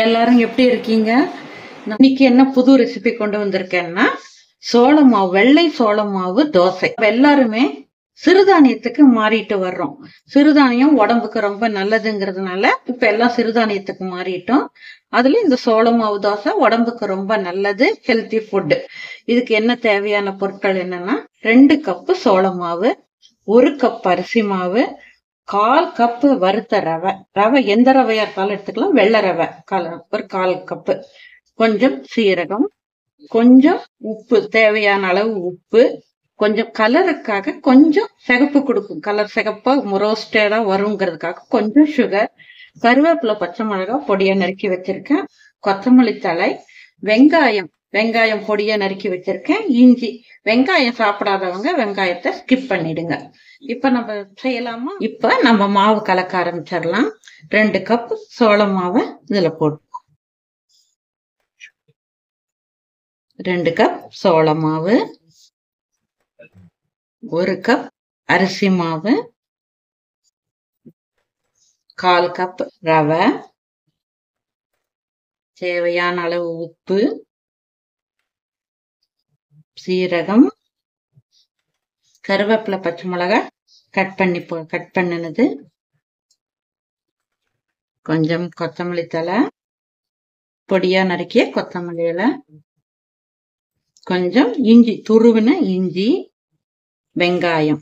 எல்லாரும் எப்படி இருக்கீங்க? இன்னைக்கு என்ன புது ரெசிபி கொண்டு வந்திருக்கேன்னா சோள மாவு, வெள்ளை சோள மாவு தோசை. எல்லாருமே சிறுதானியத்துக்கு மாறிட்டு வர்றோம். சிறுதானியம் உடம்புக்கு ரொம்ப நல்லதுங்கிறதுனால இப்ப எல்லாம் சிறுதானியத்துக்கு மாறிட்டோம். அதுல இந்த சோள மாவு தோசை உடம்புக்கு ரொம்ப நல்லது, ஹெல்த்தி ஃபுட். இதுக்கு என்ன தேவையான பொருட்கள் என்னன்னா 2 கப்பு சோள மாவு, 1 கப் அரிசி மாவு, 1/4 கப்பு வறுத்த ரவை. ரவை எந்த ரவையா இருந்தாலும் எடுத்துக்கலாம். வெள்ளை ரவை ஒரு 1/4 கப்பு, கொஞ்சம் சீரகம், கொஞ்சம் உப்பு, தேவையான அளவு உப்பு, கொஞ்சம் கலருக்காக கொஞ்சம் சிகப்பு கொடுக்கும், கலர் சிகப்பா ரோஸ்டடா வருங்கிறதுக்காக கொஞ்சம் சுகர், கருவேப்பிலை, பச்சை மிளகாய் பொடியா நறுக்கி வச்சிருக்கேன், கொத்தமல்லி தழை, வெங்காயம் பொடியா நறுக்கி வச்சிருக்கேன், இஞ்சி. வெங்காயம் சாப்பிடாதவங்க வெங்காயத்தை ஸ்கிப் பண்ணிடுங்க. இப்ப நம்ம செய்யலாமா? இப்ப நம்ம மாவு கலக்க ஆரம்பிச்சிடலாம். 2 கப் சோள மாவை இதுல போட்டு, 2 கப் சோள மாவு, 1 கப் அரிசி மாவு, 1/4 கப் ரவை, தேவையான அளவு உப்பு, சீரகம், கருவேப்பிலை, பச்சை மிளகாய் கட் பண்ணினது, கொஞ்சம் கொத்தமல்லி தழை, பொடியா நறுக்கிய கொத்தமல்லி இலை, கொஞ்சம் இஞ்சி, துருவின இஞ்சி, வெங்காயம்.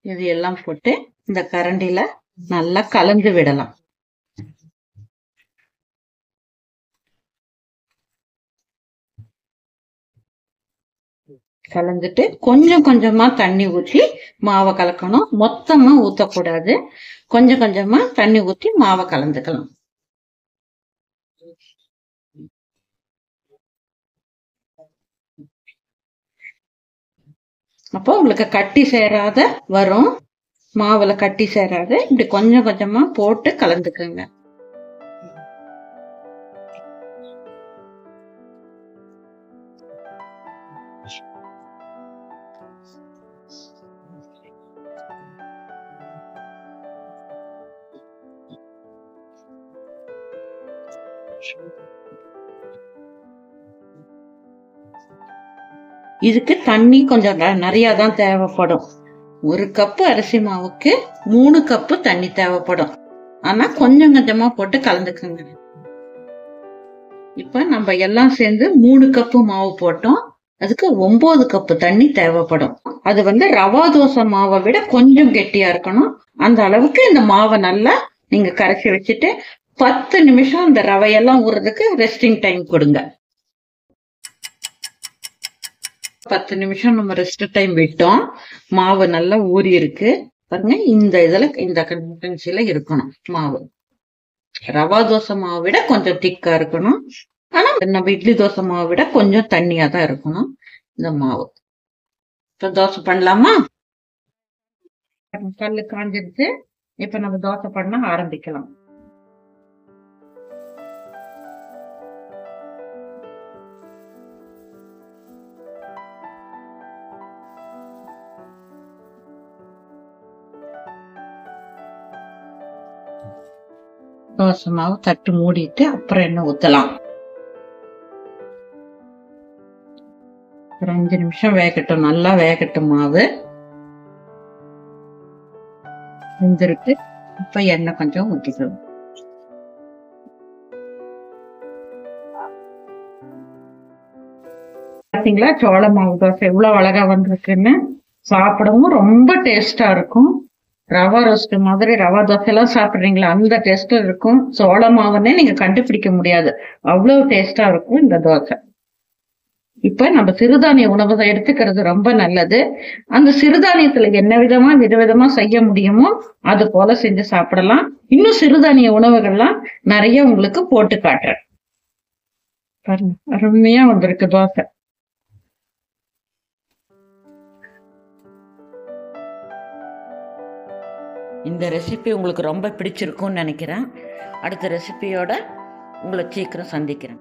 இது எல்லாம் போட்டு இந்த கரண்டில நல்லா கலந்து விடலாம். கலந்துட்டு கொஞ்சம் கொஞ்சமா தண்ணி ஊற்றி மாவை கலக்கணும். மொத்தமா ஊத்தக்கூடாது. கொஞ்சம் கொஞ்சமா தண்ணி ஊற்றி மாவை கலந்துக்கலாம். அப்போ உங்களுக்கு கட்டி சேராத வரும். மாவுல கட்டி சேராத இப்படி கொஞ்சம் கொஞ்சமா போட்டு கலந்துக்குங்க. இதுக்கு தண்ணி கொஞ்சம் நிறைய தான் தேவைப்படும். 1 கப்பு அரிசி மாவுக்கு 3 கப்பு தண்ணி தேவைப்படும். ஆனா கொஞ்சம் கொஞ்சமா போட்டு கலந்துக்குங்க. இப்ப நம்ம எல்லாம் சேர்ந்து 3 கப்பு மாவு போட்டோம். அதுக்கு 9 கப்பு தண்ணி தேவைப்படும். அது ரவா தோசை மாவை விட கொஞ்சம் கெட்டியா இருக்கணும். அந்த அளவுக்கு இந்த மாவை நல்லா நீங்க கரைச்சி வச்சுட்டு 10 நிமிஷம் இந்த ரவையெல்லாம் ஊறதுக்கு ரெஸ்டிங் டைம் கொடுங்க. 10 நிமிஷம் நம்ம ரெஸ்ட் டைம் விட்டோம். மாவு நல்லா ஊறி இருக்கு பாருங்க. இந்த கன்சிஸ்டன்சில இருக்கணும் மாவு. ரவா தோசை மாவை விட கொஞ்சம் திக்கா இருக்கணும். ஆனா நம்ம இட்லி தோசை மாவை விட கொஞ்சம் தண்ணியா தான் இருக்கணும் இந்த மாவு. இப்ப தோசை பண்ணலாமா? கல்லு காஞ்சிருச்சு. இப்ப நம்ம தோசை பண்ண ஆரம்பிக்கலாம். தோசை மாவு தட்டு மூடிட்டு அப்புறம் எண்ணெய் ஊத்தலாம். 5 நிமிஷம் வேகட்டும், நல்லா வேகட்டும். மாவு வெந்திருக்கு. இப்ப எண்ணெய் கொஞ்சம் ஊத்திக்கலாம். பாத்தீங்களா சோள மாவு தோசை எவ்வளவு அழகா வந்திருக்குன்னு. சாப்பிடவும் ரொம்ப டேஸ்டா இருக்கும். ரவா ரோஸ்ட் மாதிரி ரவா தோசை எல்லாம் சாப்பிடுறீங்களா, அந்த டேஸ்ட் இருக்கும். சோள மாவுன்னே நீங்க கண்டுபிடிக்க முடியாது, அவ்வளவு டேஸ்டா இருக்கும் இந்த தோசை. இப்ப நம்ம சிறுதானிய உணவு எடுத்துக்கிறது ரொம்ப நல்லது. அந்த சிறுதானியத்துல என்ன விதவிதமா செய்ய முடியுமோ அது போல செஞ்சு சாப்பிடலாம். இன்னும் சிறுதானிய உணவுகள்லாம் நிறைய உங்களுக்கு போட்டு காட்டுறேன் பாருங்க. அருமையா வந்திருக்கு தோசை. இந்த ரெசிபி உங்களுக்கு ரொம்ப பிடிச்சிருக்கும்னு நினைக்கிறேன். அடுத்த ரெசிபியோட உங்களை சீக்கிரம் சந்திக்கிறேன்.